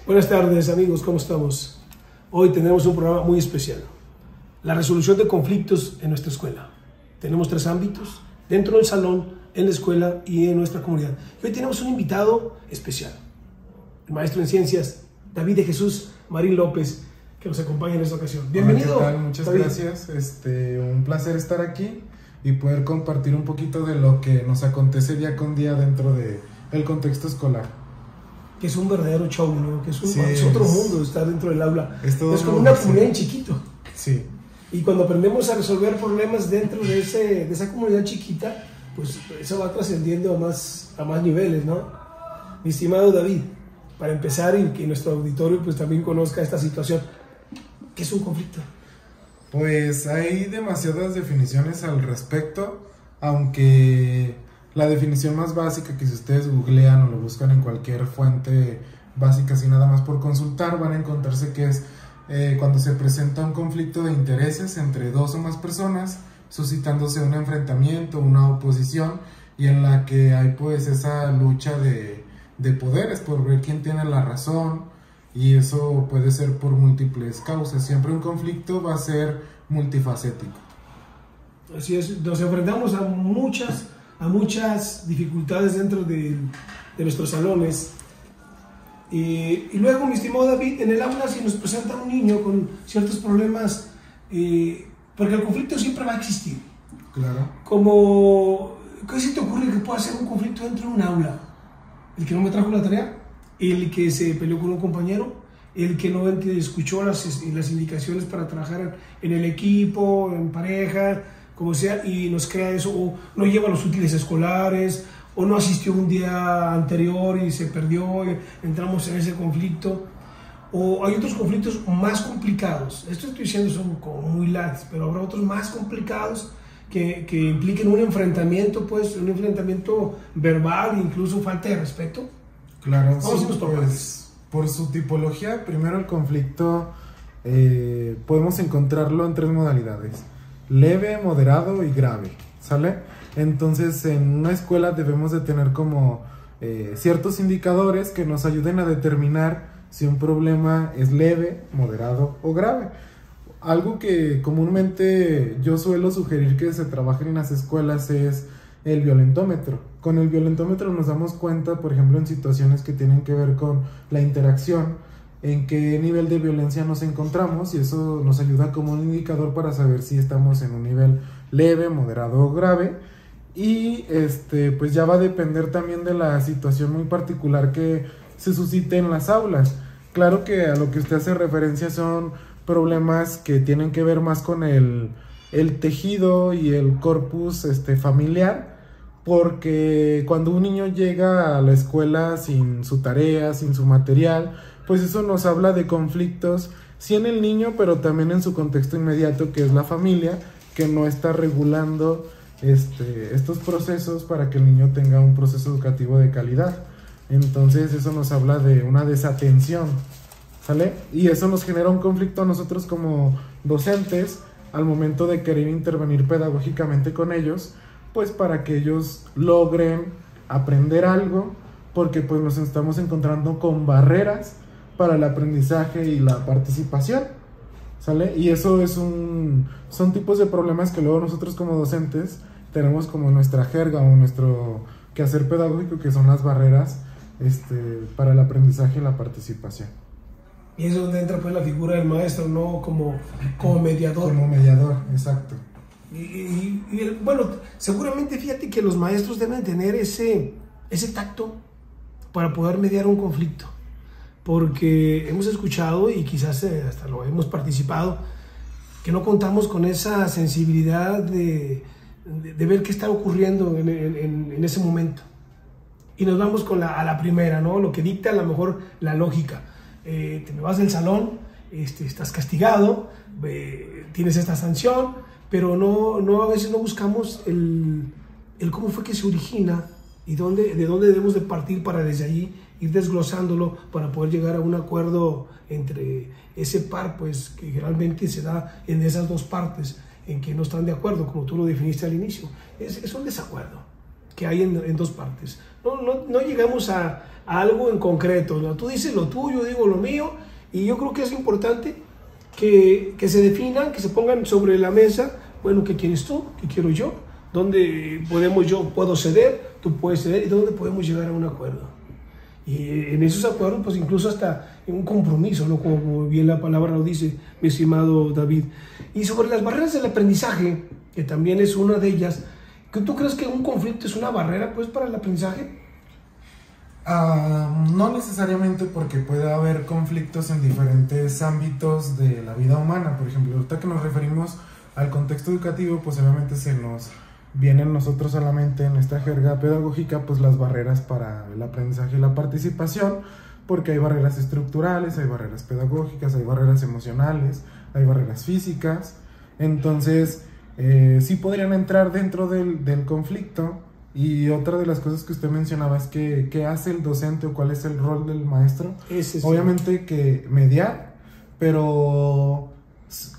Buenas tardes, amigos, ¿cómo estamos? Hoy tenemos un programa muy especial. La resolución de conflictos en nuestra escuela. Tenemos 3 ámbitos, dentro del salón, en la escuela y en nuestra comunidad. Hoy tenemos un invitado especial, el maestro en ciencias, David de Jesús Marín López, que nos acompaña en esta ocasión. Bienvenido. Hola, ¿qué tal? Muchas David. gracias. Un placer estar aquí y poder compartir un poquito de lo que nos acontece día con día dentro del contexto escolar. Que es un verdadero show, ¿no? Que es, Sí, es otro mundo estar dentro del aula. Es como una comunidad en chiquito. Sí. Y cuando aprendemos a resolver problemas dentro de esa comunidad chiquita, pues eso va trascendiendo a más niveles, ¿no? Mi estimado David, para empezar y que nuestro auditorio pues también conozca esta situación, ¿qué es un conflicto? Pues hay demasiadas definiciones al respecto, aunque la definición más básica, que si ustedes googlean o lo buscan en cualquier fuente básica, así nada más por consultar, van a encontrarse que es cuando se presenta un conflicto de intereses entre 2 o más personas, suscitándose un enfrentamiento, una oposición, y en la que hay pues esa lucha de poderes por ver quién tiene la razón, y eso puede ser por múltiples causas. Siempre un conflicto va a ser multifacético. Así es, nos enfrentamos a muchas dificultades dentro de nuestros salones. Y luego, mi estimado David, en el aula si nos presenta un niño con ciertos problemas, porque el conflicto siempre va a existir. Claro. ¿Qué se te ocurre que pueda ser un conflicto dentro de un aula? ¿El que no me trajo la tarea? ¿El que se peleó con un compañero? ¿El que no escuchó las indicaciones para trabajar en el equipo, en pareja, como sea, y nos crea eso? ¿O no lleva los útiles escolares? ¿O no asistió un día anterior y se perdió y entramos en ese conflicto? ¿O hay otros conflictos más complicados? Esto estoy diciendo son como muy light, pero habrá otros más complicados que impliquen un enfrentamiento verbal, incluso falta de respeto. Claro, sí, pues, por su tipología, primero el conflicto podemos encontrarlo en 3 modalidades: leve, moderado y grave, ¿sale? Entonces en una escuela debemos de tener como ciertos indicadores que nos ayuden a determinar si un problema es leve, moderado o grave. Algo que comúnmente yo suelo sugerir que se trabaje en las escuelas es el violentómetro. Con el violentómetro nos damos cuenta, por ejemplo, en situaciones que tienen que ver con la interacción, en qué nivel de violencia nos encontramos, y eso nos ayuda como un indicador para saber si estamos en un nivel leve, moderado o grave. Y pues ya va a depender también de la situación muy particular que se suscite en las aulas. Claro que a lo que usted hace referencia son problemas que tienen que ver más con el tejido y el corpus familiar, porque cuando un niño llega a la escuela sin su tarea, sin su material, pues eso nos habla de conflictos, sí en el niño, pero también en su contexto inmediato, que es la familia, que no está regulando estos procesos para que el niño tenga un proceso educativo de calidad. Entonces eso nos habla de una desatención, ¿sale? Y eso nos genera un conflicto a nosotros como docentes al momento de querer intervenir pedagógicamente con ellos, pues para que ellos logren aprender algo, porque pues nos estamos encontrando con barreras para el aprendizaje y la participación, ¿sale? Y eso son tipos de problemas que luego nosotros como docentes tenemos como nuestra jerga o nuestro quehacer pedagógico, que son las barreras para el aprendizaje y la participación. Y es donde entra pues la figura del maestro, ¿no? Como mediador. Como mediador, exacto. Bueno, seguramente fíjate que los maestros deben tener ese tacto para poder mediar un conflicto, porque hemos escuchado y quizás hasta lo hemos participado, que no contamos con esa sensibilidad de ver qué está ocurriendo en ese momento. Y nos vamos a la primera, ¿no? Lo que dicta a lo mejor la lógica. Te me vas del salón, estás castigado, tienes esta sanción, pero a veces no buscamos el cómo fue que se origina y de dónde debemos de partir para desde allí ir desglosándolo para poder llegar a un acuerdo entre ese par, pues que generalmente se da en esas 2 partes en que no están de acuerdo, como tú lo definiste al inicio. Es un desacuerdo. que hay en dos partes. No llegamos a algo en concreto, ¿no? Tú dices lo tuyo, digo lo mío, y yo creo que es importante que se definan, que se pongan sobre la mesa, bueno, ¿qué quieres tú? ¿Qué quiero yo? ¿Dónde yo puedo ceder? Tú puedes ceder, y dónde podemos llegar a un acuerdo. Y en esos acuerdos, pues incluso hasta en un compromiso, ¿no? Como bien la palabra lo dice, mi estimado David. Y sobre las barreras del aprendizaje, que también es una de ellas, ¿tú crees que un conflicto es una barrera, pues, para el aprendizaje? No necesariamente, porque puede haber conflictos en diferentes ámbitos de la vida humana. Por ejemplo, ahorita que nos referimos al contexto educativo, pues obviamente se nos vienen nosotros solamente en esta jerga pedagógica, pues las barreras para el aprendizaje y la participación, porque hay barreras estructurales, hay barreras pedagógicas, hay barreras emocionales, hay barreras físicas. Entonces sí podrían entrar dentro del conflicto. Y otra de las cosas que usted mencionaba es que ¿qué hace el docente o cuál es el rol del maestro? Obviamente que mediar, pero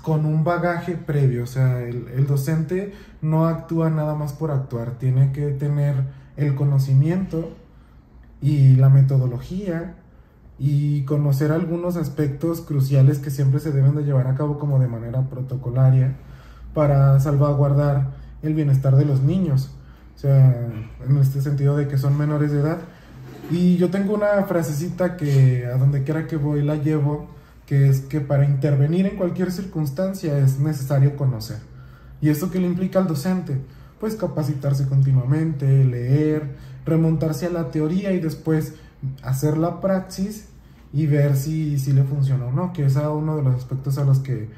con un bagaje previo. O sea, el docente no actúa nada más por actuar, tiene que tener el conocimiento y la metodología y conocer algunos aspectos cruciales que siempre se deben de llevar a cabo como de manera protocolaria para salvaguardar el bienestar de los niños. O sea, en este sentido de que son menores de edad. Y yo tengo una frasecita que a donde quiera que voy la llevo, que es que para intervenir en cualquier circunstancia es necesario conocer. ¿Y esto qué le implica al docente? Pues capacitarse continuamente, leer, remontarse a la teoría y después hacer la praxis y ver si le funciona o no, que es uno de los aspectos a los que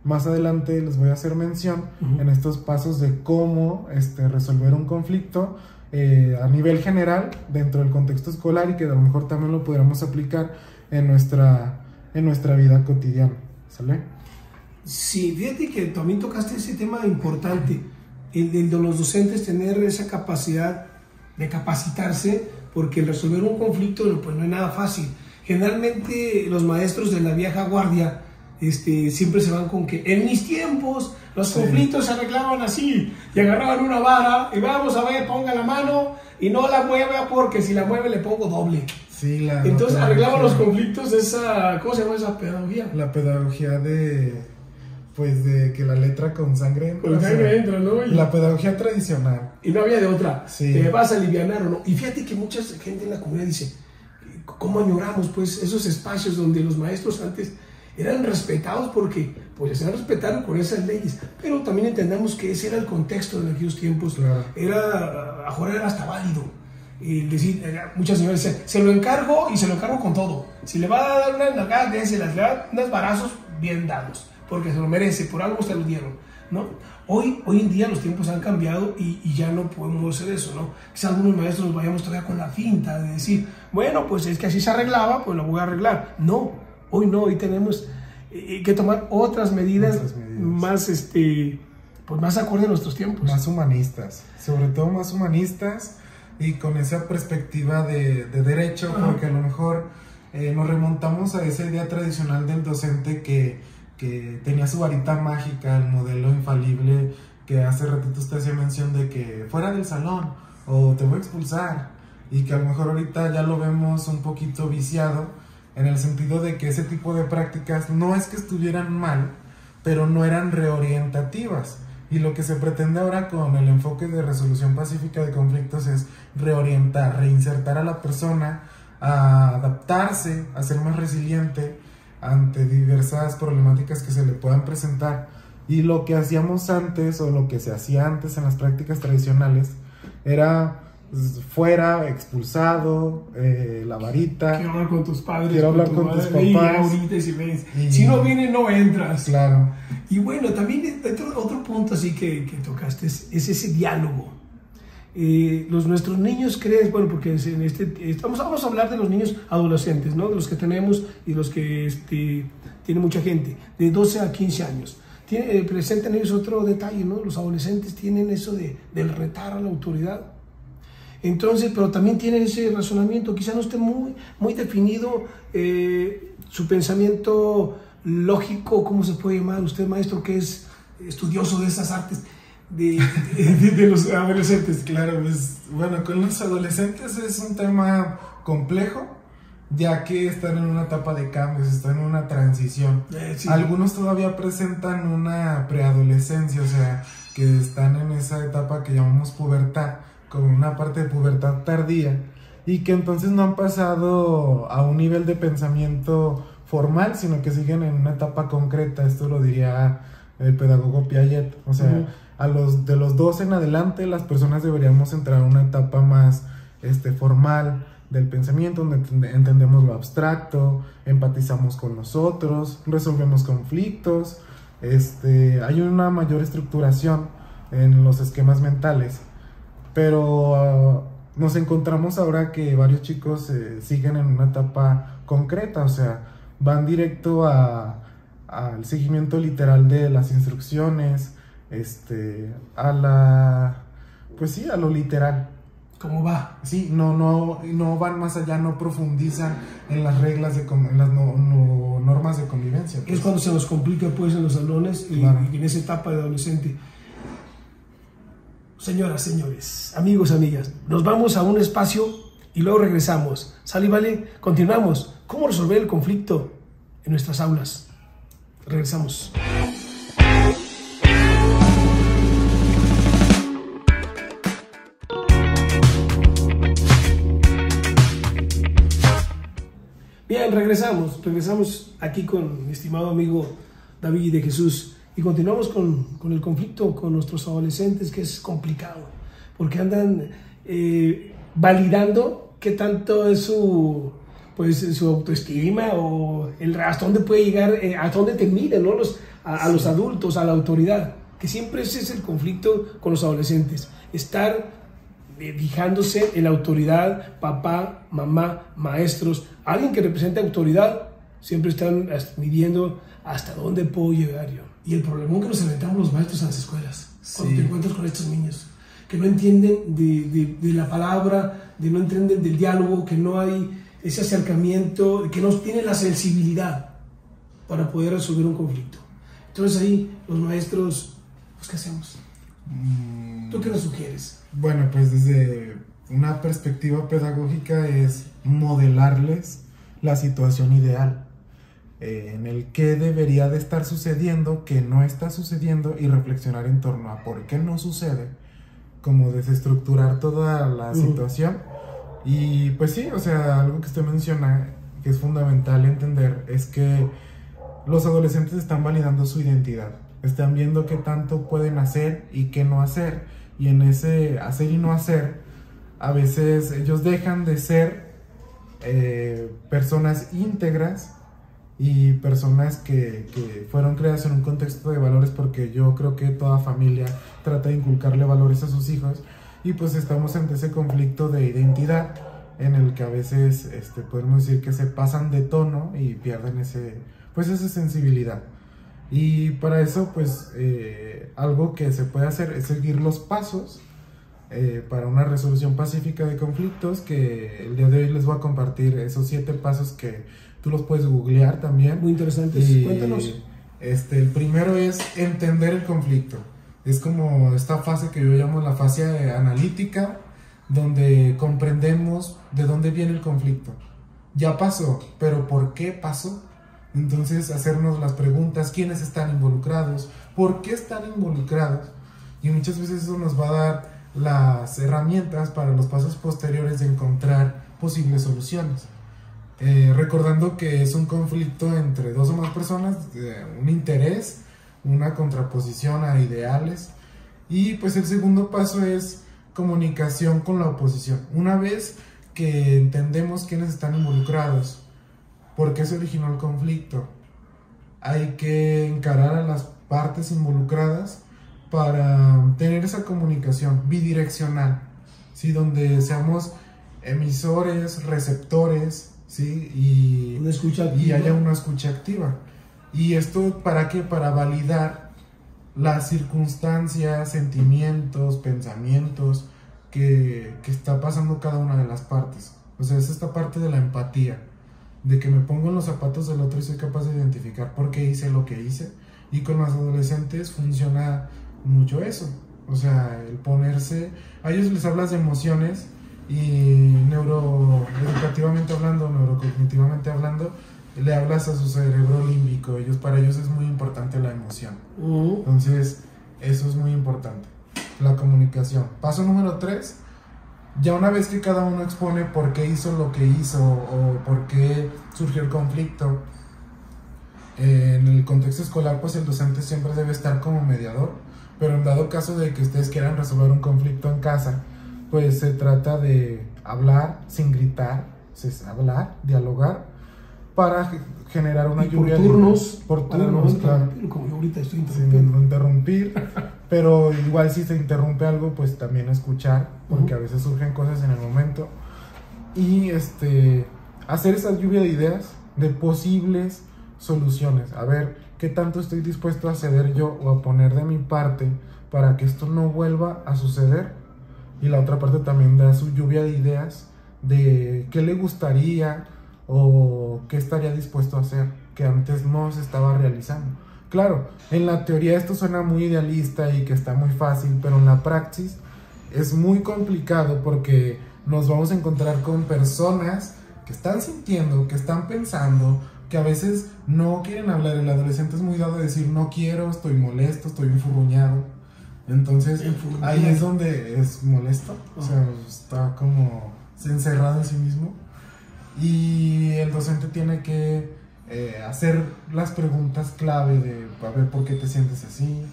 más adelante les voy a hacer mención en estos pasos de cómo resolver un conflicto a nivel general dentro del contexto escolar, y que a lo mejor también lo podríamos aplicar en nuestra vida cotidiana, ¿sale? Sí, fíjate que también tocaste ese tema importante, el de los docentes tener esa capacidad de capacitarse, porque el resolver un conflicto pues no es nada fácil. Generalmente los maestros de la vieja guardia siempre se van con que en mis tiempos los conflictos se arreglaban así, y agarraban una vara y vamos a ver, ponga la mano y no la mueva, porque si la mueve le pongo doble. Sí, entonces arreglaban los conflictos, ¿cómo se llama esa pedagogía? La pedagogía de que la letra con sangre entra, ¿no? La pedagogía tradicional. Y no había de otra, sí. Te vas a alivianar o no. Y fíjate que mucha gente en la comunidad dice, ¿cómo añoramos pues esos espacios donde los maestros antes eran respetados, porque pues se respetaron con esas leyes? Pero también entendamos que ese era el contexto de aquellos tiempos. Claro. Era hasta válido. Decir, muchas señoras decían, se lo encargo y se lo encargo con todo. Si le va a dar una nalgada, le da unos barazos bien dados, porque se lo merece, por algo se lo dieron, ¿no? Hoy en día los tiempos han cambiado y ya no podemos hacer eso, ¿no? Quizás algunos maestros vayamos todavía con la finta de decir, bueno, pues es que así se arreglaba, pues lo voy a arreglar. No, hoy tenemos que tomar otras medidas. Más, pues más acorde a nuestros tiempos. Más humanistas, sobre todo más humanistas, y con esa perspectiva de derecho, porque a lo mejor nos remontamos a esa idea tradicional del docente que tenía su varita mágica, el modelo infalible, que hace ratito usted hacía mención de que fuera del salón o te voy a expulsar, y que a lo mejor ahorita ya lo vemos un poquito viciado, en el sentido de que ese tipo de prácticas no es que estuvieran mal, pero no eran reorientativas. Y lo que se pretende ahora con el enfoque de resolución pacífica de conflictos es reorientar, reinsertar a la persona, a adaptarse, a ser más resiliente ante diversas problemáticas que se le puedan presentar. Y lo que hacíamos antes, o lo que se hacía antes en las prácticas tradicionales, era fuera, expulsado, la varita. Quiero hablar con tus padres. Quiero hablar con tus papás. Ahorita, si no viene, no entras. Claro. Y bueno, también otro punto así que tocaste es ese diálogo. Nuestros niños creen, bueno, porque vamos a hablar de los niños adolescentes, ¿no? De los que tenemos y los que tiene mucha gente, de 12 a 15 años. Presentan ellos otro detalle, ¿no? Los adolescentes tienen eso del retar a la autoridad. Entonces, pero también tienen ese razonamiento, quizá no esté muy definido su pensamiento lógico, ¿cómo se puede llamar? Usted, maestro, que es estudioso de esas artes, de los adolescentes. Claro, pues bueno, con los adolescentes es un tema complejo, ya que están en una etapa de cambios, están en una transición. Sí. Algunos todavía presentan una preadolescencia, o sea, que están en esa etapa que llamamos pubertad, como una parte de pubertad tardía, y que entonces no han pasado a un nivel de pensamiento formal, sino que siguen en una etapa concreta. Esto lo diría el pedagogo Piaget, o sea, de los 12 en adelante las personas deberíamos entrar a una etapa más formal del pensamiento, donde entendemos lo abstracto, empatizamos con nosotros, resolvemos conflictos, hay una mayor estructuración en los esquemas mentales, pero nos encontramos ahora que varios chicos siguen en una etapa concreta, o sea, van directo al seguimiento literal de las instrucciones, pues sí, a lo literal. ¿Cómo va? Sí, no van más allá, no profundizan en las reglas, en las normas de convivencia. Pues. Es cuando se nos complica pues en los salones y, claro, y en esa etapa de adolescente. Señoras, señores, amigos, amigas, nos vamos a un espacio y luego regresamos. ¿Sale y vale? Continuamos. ¿Cómo resolver el conflicto en nuestras aulas? Regresamos. Bien, regresamos aquí con mi estimado amigo David de Jesús y continuamos con el conflicto con nuestros adolescentes, que es complicado porque andan validando qué tanto es su autoestima o hasta dónde puede llegar, hasta dónde te miden, ¿no? a los adultos, a la autoridad, que siempre ese es el conflicto con los adolescentes, estar fijándose en la autoridad, papá, mamá, maestros, alguien que represente autoridad, siempre están midiendo hasta dónde puedo llegar yo. Y el problema que nos enfrentamos los maestros en las escuelas, cuando te encuentras con estos niños, que no entienden de la palabra, no entienden del diálogo, que no hay ese acercamiento, que no tienen la sensibilidad para poder resolver un conflicto. Entonces ahí los maestros, pues ¿qué hacemos? ¿Tú qué nos sugieres? Bueno, pues desde una perspectiva pedagógica es modelarles la situación ideal, en el que debería de estar sucediendo, que no está sucediendo, y reflexionar en torno a por qué no sucede, como desestructurar toda la situación. Y pues sí, o sea, algo que usted menciona que es fundamental entender es que los adolescentes están validando su identidad, están viendo qué tanto pueden hacer y qué no hacer, y en ese hacer y no hacer, a veces ellos dejan de ser personas íntegras y personas que fueron creadas en un contexto de valores, porque yo creo que toda familia trata de inculcarle valores a sus hijos, y pues estamos ante ese conflicto de identidad en el que a veces podemos decir que se pasan de tono y pierden esa sensibilidad. Y para eso pues algo que se puede hacer es seguir los pasos para una resolución pacífica de conflictos, que el día de hoy les voy a compartir esos 7 pasos que tú los puedes googlear también. Muy interesantes, cuéntanos. El primero es entender el conflicto. Es como esta fase que yo llamo la fase analítica, donde comprendemos de dónde viene el conflicto. Ya pasó, pero ¿por qué pasó? Entonces hacernos las preguntas: ¿quiénes están involucrados? ¿Por qué están involucrados? Y muchas veces eso nos va a dar las herramientas para los pasos posteriores de encontrar posibles soluciones. Recordando que es un conflicto entre 2 o más personas, un interés, una contraposición a ideales. Y pues el segundo paso es comunicación con la oposición. Una vez que entendemos quiénes están involucrados, por qué se originó el conflicto, hay que encarar a las partes involucradas para tener esa comunicación bidireccional, ¿sí? Donde seamos emisores, receptores, ¿sí? Y haya una escucha activa. ¿Y esto para qué? Para validar las circunstancias, sentimientos, pensamientos que está pasando cada una de las partes. O sea, es esta parte de la empatía, de que me pongo en los zapatos del otro y soy capaz de identificar por qué hice lo que hice. Y con los adolescentes funciona mucho eso. O sea, el ponerse... A ellos les hablas de emociones y neuroeducativamente hablando, neurocognitivamente hablando, le hablas a su cerebro límbico. Para ellos es muy importante la emoción. Entonces, eso es muy importante. La comunicación. Paso número 3. Ya una vez que cada uno expone por qué hizo lo que hizo o por qué surgió el conflicto, en el contexto escolar, pues el docente siempre debe estar como mediador, pero en dado caso de que ustedes quieran resolver un conflicto en casa, pues se trata de hablar sin gritar, hablar, dialogar, para generar una lluvia por turnos, claro, como yo ahorita estoy sin interrumpir, pero igual si se interrumpe algo, pues también escuchar, porque a veces surgen cosas en el momento, y hacer esa lluvia de ideas, de posibles soluciones, a ver qué tanto estoy dispuesto a ceder yo o a poner de mi parte para que esto no vuelva a suceder, y la otra parte también da su lluvia de ideas de qué le gustaría o qué estaría dispuesto a hacer que antes no se estaba realizando. Claro, en la teoría esto suena muy idealista y que está muy fácil, pero en la praxis es muy complicado porque nos vamos a encontrar con personas que están sintiendo, que están pensando, que a veces no quieren hablar. El adolescente es muy dado a decir no quiero, estoy molesto, estoy enfurruñado. Entonces ahí es donde es molesto, o sea, está como encerrado en sí mismo. Y el docente tiene que hacer las preguntas clave de a ver por qué te sientes así.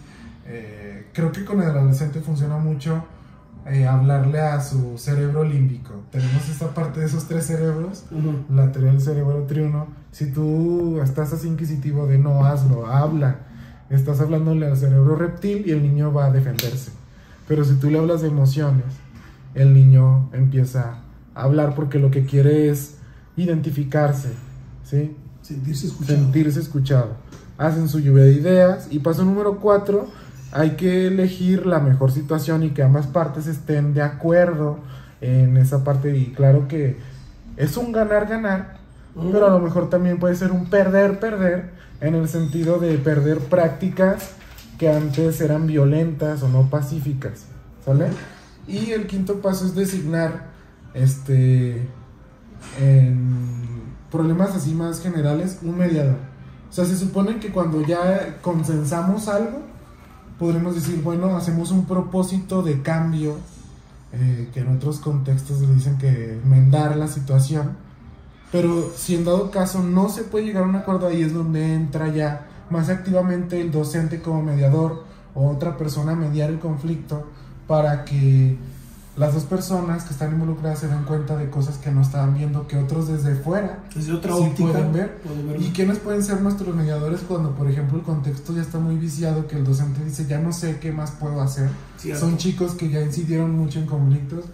Creo que con el adolescente funciona mucho hablarle a su cerebro límbico. Tenemos esta parte de esos 3 cerebros, la teoría del cerebro triuno. Si tú estás así inquisitivo de no hazlo, habla, estás hablándole al cerebro reptil y el niño va a defenderse. Pero si tú le hablas de emociones, el niño empieza a hablar porque lo que quiere es identificarse, ¿sí? Sentirse escuchado. Hacen su lluvia de ideas. Y paso número 4, hay que elegir la mejor situación y que ambas partes estén de acuerdo en esa parte. Y claro que es un ganar-ganar, pero a lo mejor también puede ser un perder-perder, en el sentido de perder prácticas que antes eran violentas o no pacíficas, ¿sale? Y el 5.º paso es designar en problemas así más generales un mediador. O sea, se supone que cuando ya consensamos algo, podremos decir, bueno, hacemos un propósito de cambio, que en otros contextos le dicen que enmendar la situación. Pero si en dado caso no se puede llegar a un acuerdo, ahí es donde entra ya más activamente el docente como mediador o otra persona a mediar el conflicto, para que las dos personas que están involucradas se den cuenta de cosas que no estaban viendo, que otros desde fuera desde otra sí óptica pueden ver. ¿Y quiénes pueden ser nuestros mediadores cuando, por ejemplo, el contexto ya está muy viciado, que el docente dice ya no sé qué más puedo hacer? Cierto. Son chicos que ya incidieron mucho en conflictos.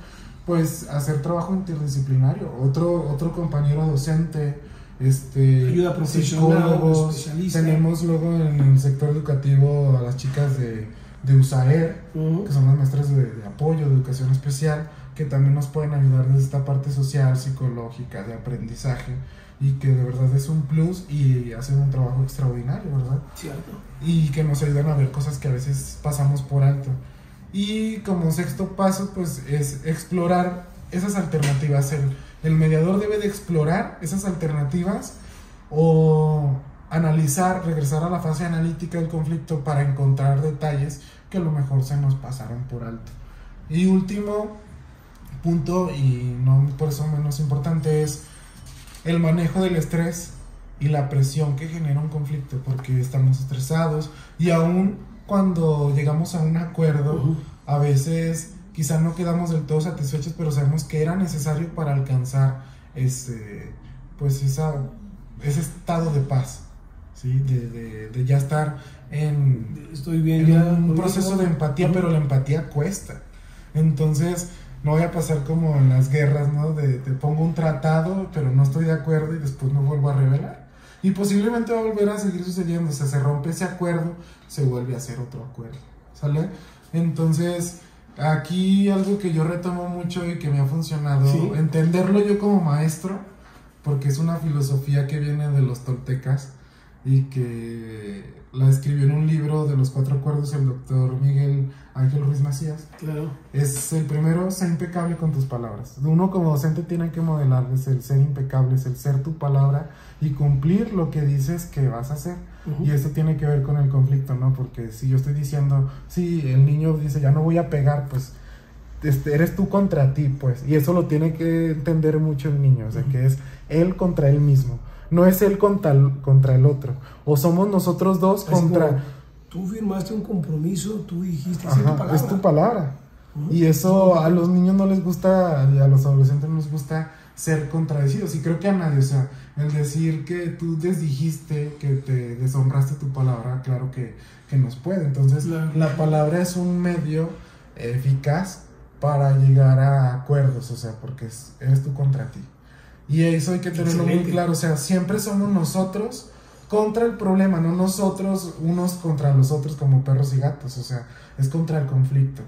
Pues hacer trabajo interdisciplinario, otro compañero docente, ayuda profesional, psicólogos. especialista. Tenemos luego en el sector educativo a las chicas de USAER, que son las maestras de apoyo, de educación especial, que también nos pueden ayudar desde esta parte social, psicológica, de aprendizaje, y que de verdad es un plus y hacen un trabajo extraordinario, ¿verdad? Cierto. Y que nos ayudan a ver cosas que a veces pasamos por alto. Y como 6.º paso, pues es explorar esas alternativas. El mediador debe de explorar esas alternativas o analizar, regresar a la fase analítica del conflicto para encontrar detalles que a lo mejor se nos pasaron por alto. Y último punto, y no por eso menos importante, es el manejo del estrés y la presión que genera un conflicto, porque estamos estresados y aún cuando llegamos a un acuerdo, a veces quizá no quedamos del todo satisfechos, pero sabemos que era necesario para alcanzar ese estado de paz, ¿sí? de ya estar Estoy bien, en ya, un proceso de empatía, pero la empatía cuesta. Entonces no voy a pasar como en las guerras, ¿no? Te pongo un tratado, pero no estoy de acuerdo y después me vuelvo a rebelar. Y posiblemente va a volver a seguir sucediendo. O sea, se rompe ese acuerdo, se vuelve a hacer otro acuerdo, ¿sale? Entonces, aquí algo que yo retomo mucho y que me ha funcionado, ¿sí? Entenderlo yo como maestro, porque es una filosofía que viene de los toltecas, y que la escribió en un libro de los 4 acuerdos el doctor Miguel Ángel Ruiz Macías. Claro. Es el primero: sé impecable con tus palabras. Uno como docente tiene que modelar el ser impecable, es el ser tu palabra y cumplir lo que dices que vas a hacer. Y eso tiene que ver con el conflicto, ¿no? Porque si yo estoy diciendo, sí, el niño dice, ya no voy a pegar, pues eres tú contra ti, pues. Y eso lo tiene que entender mucho el niño, o sea, que es él contra él mismo. No es él contra el otro. O somos nosotros dos contra... Tú firmaste un compromiso, tú dijiste, es tu palabra. Y eso a los niños no les gusta, y a los adolescentes no les gusta ser contradecidos. Y creo que a nadie, o sea, el decir que tú desdijiste, que te deshonraste tu palabra, claro que nos puede. Entonces, la palabra es un medio eficaz para llegar a acuerdos, o sea, porque eres tú contra ti. Y eso hay que tenerlo muy claro, o sea, siempre somos nosotros contra el problema, no nosotros unos contra los otros como perros y gatos, o sea, es contra el conflicto.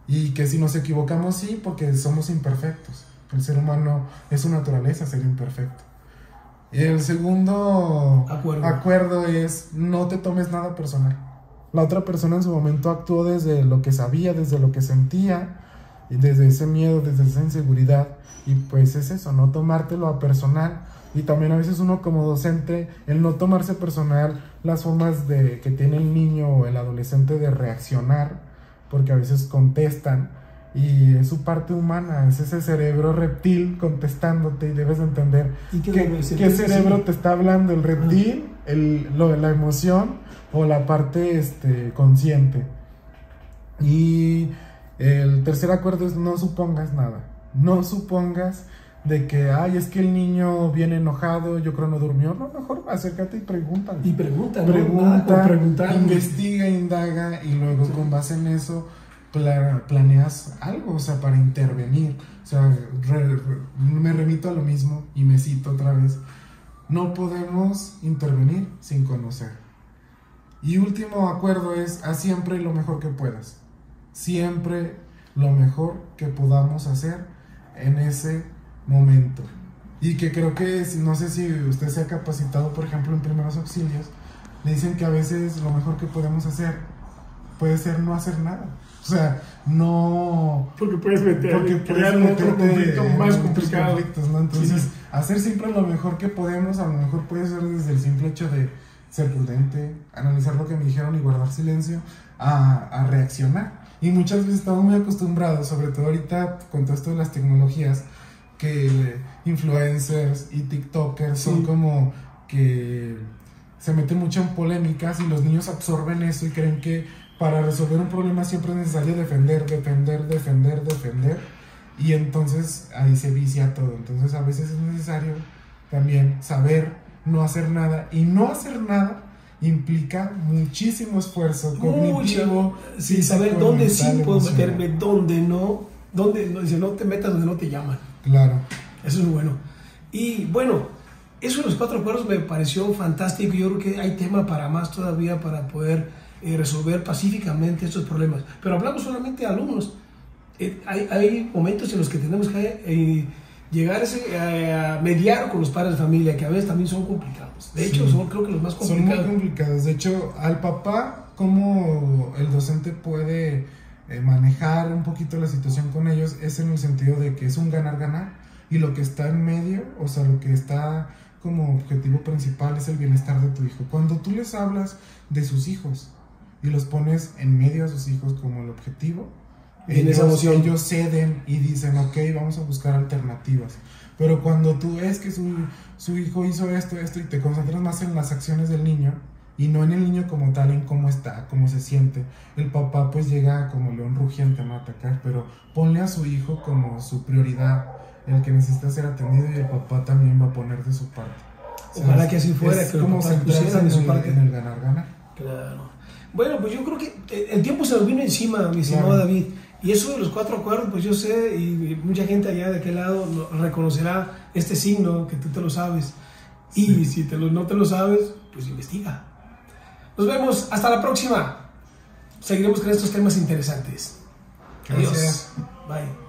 Y que si nos equivocamos, sí, porque somos imperfectos. El ser humano es su naturaleza ser imperfecto. Y el segundo acuerdo es: no te tomes nada personal. La otra persona en su momento actuó desde lo que sabía, desde lo que sentía, y desde ese miedo, desde esa inseguridad. Y pues es eso, no tomártelo a personal. Y también a veces uno como docente, el no tomarse personal las formas que tiene el niño o el adolescente de reaccionar, porque a veces contestan, y es su parte humana, es ese cerebro reptil contestándote, y debes de entender qué cerebro te está hablando, el reptil, la emoción o la parte consciente. Y el tercer acuerdo es: no supongas nada, no supongas de que, es que el niño viene enojado, yo creo no durmió. No, mejor acércate y pregúntale. Y pregunta, investiga, indaga, y luego con base en eso planeas algo, o sea, para intervenir. O sea, me remito a lo mismo y me cito otra vez: no podemos intervenir sin conocer. Y último acuerdo es: haz siempre lo mejor que puedas, siempre lo mejor que podamos hacer en ese momento. Y que creo que, no sé si usted se ha capacitado, por ejemplo, en primeros auxilios, le dicen que a veces lo mejor que podemos hacer puede ser no hacer nada. O sea, no... Porque puedes crear otro conflicto más complicado. Conflictos, ¿no? Entonces, hacer siempre lo mejor que podemos, a lo mejor puede ser desde el simple hecho de ser prudente, analizar lo que me dijeron y guardar silencio, a reaccionar. Y muchas veces estamos muy acostumbrados, sobre todo ahorita con todo esto de las tecnologías, que influencers y tiktokers son como que se meten mucho en polémicas, y los niños absorben eso y creen que para resolver un problema siempre es necesario defender, y entonces ahí se vicia todo. Entonces a veces es necesario también saber no hacer nada, y no hacer nada implica muchísimo esfuerzo cognitivo, sí, saber dónde sí puedo meterme, dónde no, dice, no te metas donde no te llaman. Claro. Eso es bueno. Y bueno, eso de los 4 acuerdos me pareció fantástico. Yo creo que hay tema para más todavía, para poder resolver pacíficamente estos problemas. Pero hablamos solamente de alumnos. Hay momentos en los que tenemos que llegar a mediar con los padres de familia, que a veces también son complicados. De hecho, son creo que los más complicados. Son muy complicados. De hecho, al papá, ¿cómo el docente puede manejar un poquito la situación con ellos? Es en el sentido de que es un ganar-ganar, y lo que está en medio, o sea, lo que está como objetivo principal es el bienestar de tu hijo. Cuando tú les hablas de sus hijos y los pones en medio a sus hijos como el objetivo, ellos ceden y dicen, ok, vamos a buscar alternativas. Pero cuando tú ves que su hijo hizo esto y te concentras más en las acciones del niño y no en el niño como tal, en cómo está, cómo se siente, el papá pues llega como león rugiente, ¿no?, a atacar. Pero ponle a su hijo como su prioridad, el que necesita ser atendido, y el papá también va a poner de su parte. Ojalá que así fuera, que como se pusiera de su parte en el ganar-ganar. Claro. Bueno, pues yo creo que el tiempo se nos vino encima, mi estimado David. Y eso de los 4 acuerdos, pues yo sé, y mucha gente allá de aquel lado reconocerá este signo, que tú te lo sabes. Y si no te lo sabes, pues investiga. Nos vemos, hasta la próxima. Seguiremos con estos temas interesantes. Gracias. Adiós. Bye.